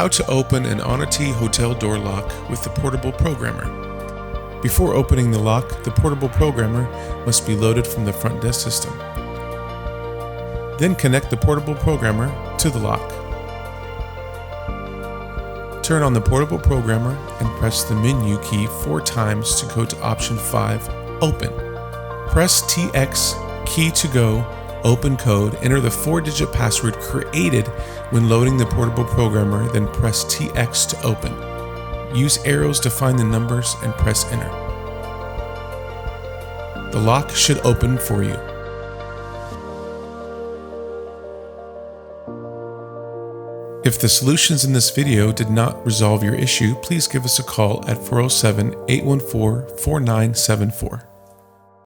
How to open an Onity hotel door lock with the portable programmer. Before opening the lock, the portable programmer must be loaded from the front desk system. Then connect the portable programmer to the lock. Turn on the portable programmer and press the menu key 4 times to go to option 5, Open. Press TX key to go, open code, enter the 4-digit password created when loading the portable programmer, then press TX to open. Use arrows to find the numbers and press enter. The lock should open for you. If the solutions in this video did not resolve your issue, please give us a call at 407-814-4974.